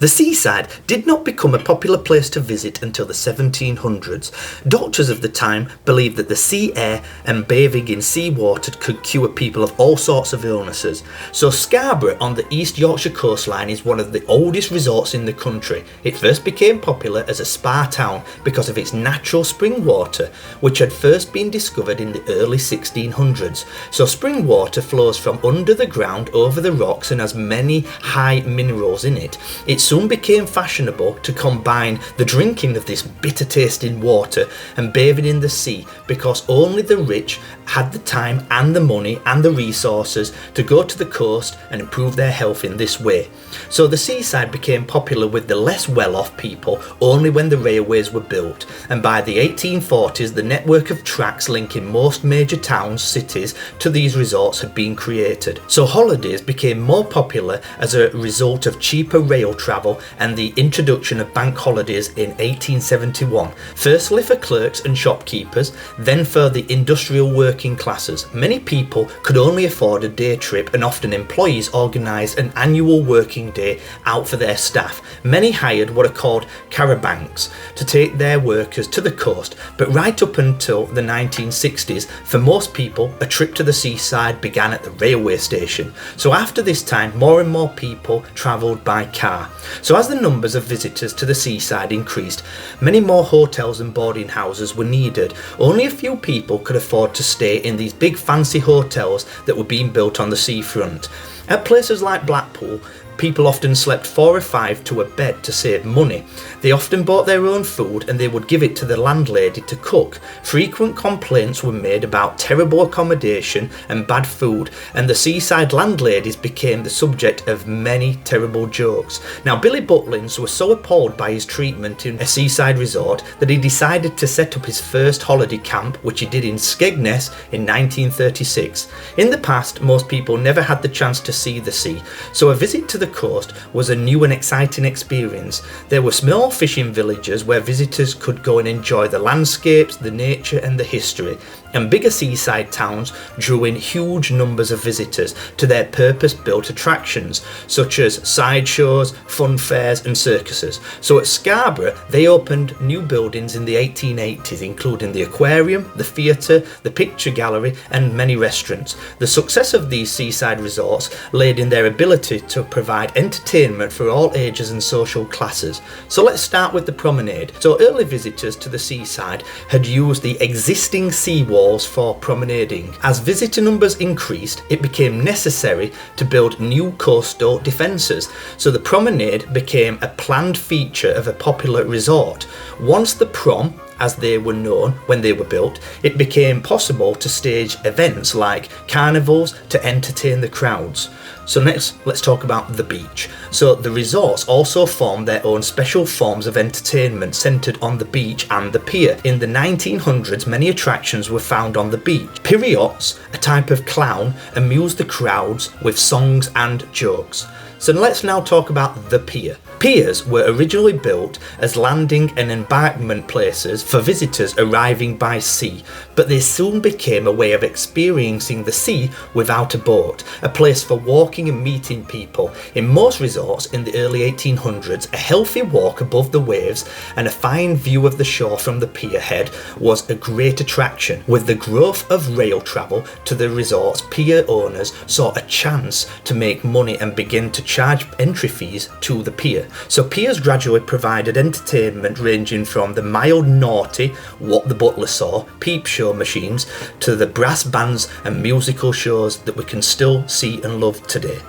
The seaside did not become a popular place to visit until the 1700s. Doctors of the time believed that the sea air and bathing in seawater could cure people of all sorts of illnesses. So Scarborough on the East Yorkshire coastline is one of the oldest resorts in the country. It first became popular as a spa town because of its natural spring water, which had first been discovered in the early 1600s. So spring water flows from under the ground over the rocks and has many high minerals in it. It soon became fashionable to combine the drinking of this bitter tasting water and bathing in the sea because only the rich had the time and the money and the resources to go to the coast and improve their health in this way. So the seaside became popular with the less well-off people only when the railways were built, and by the 1840s the network of tracks linking most major towns, cities to these resorts had been created. So holidays became more popular as a result of cheaper rail travel and the introduction of bank holidays in 1871, firstly for clerks and shopkeepers, then for the industrial working classes. Many people could only afford a day trip, and often employees organised an annual working day out for their staff. Many hired what are called carabancs to take their workers to the coast, but right up until the 1960s, for most people, a trip to the seaside began at the railway station. So after this time, more and more people travelled by car. So as the numbers of visitors to the seaside increased, many more hotels and boarding houses were needed. Only a few people could afford to stay in these big fancy hotels that were being built on the seafront. At places like Blackpool, people often slept 4 or 5 to a bed to save money. They often bought their own food and they would give it to the landlady to cook. Frequent complaints were made about terrible accommodation and bad food, and the seaside landladies became the subject of many terrible jokes. Now, Billy Butlins was so appalled by his treatment in a seaside resort that he decided to set up his first holiday camp, which he did in Skegness in 1936. In the past, most people never had the chance to see the sea, so a visit to the coast was a new and exciting experience. There were small fishing villages where visitors could go and enjoy the landscapes, the nature and the history, and bigger seaside towns drew in huge numbers of visitors to their purpose-built attractions such as sideshows, fun fairs and circuses. So at Scarborough they opened new buildings in the 1880s, including the aquarium, the theatre, the picture gallery and many restaurants. The success of these seaside resorts laid in their ability to provide entertainment for all ages and social classes. So let's start with the promenade. So early visitors to the seaside had used the existing seawalls for promenading. As visitor numbers increased, it became necessary to build new coastal defences. So the promenade became a planned feature of a popular resort. Once the prom, as they were known when they were built, it became possible to stage events like carnivals to entertain the crowds. So next, let's talk about the beach. So the resorts also formed their own special forms of entertainment centred on the beach and the pier. In the 1900s, many attractions were found on the beach. Pierots, a type of clown, amused the crowds with songs and jokes. So let's now talk about the pier. Piers were originally built as landing and embarkment places for visitors arriving by sea, but they soon became a way of experiencing the sea without a boat, a place for walking and meeting people. In most resorts in the early 1800s, a healthy walk above the waves and a fine view of the shore from the pier head was a great attraction. With the growth of rail travel to the resorts, pier owners saw a chance to make money and begin to charge entry fees to the pier. So piers gradually provided entertainment ranging from the mild naughty, what the butler saw, peep show machines, to the brass bands and musical shows that we can still see and love today.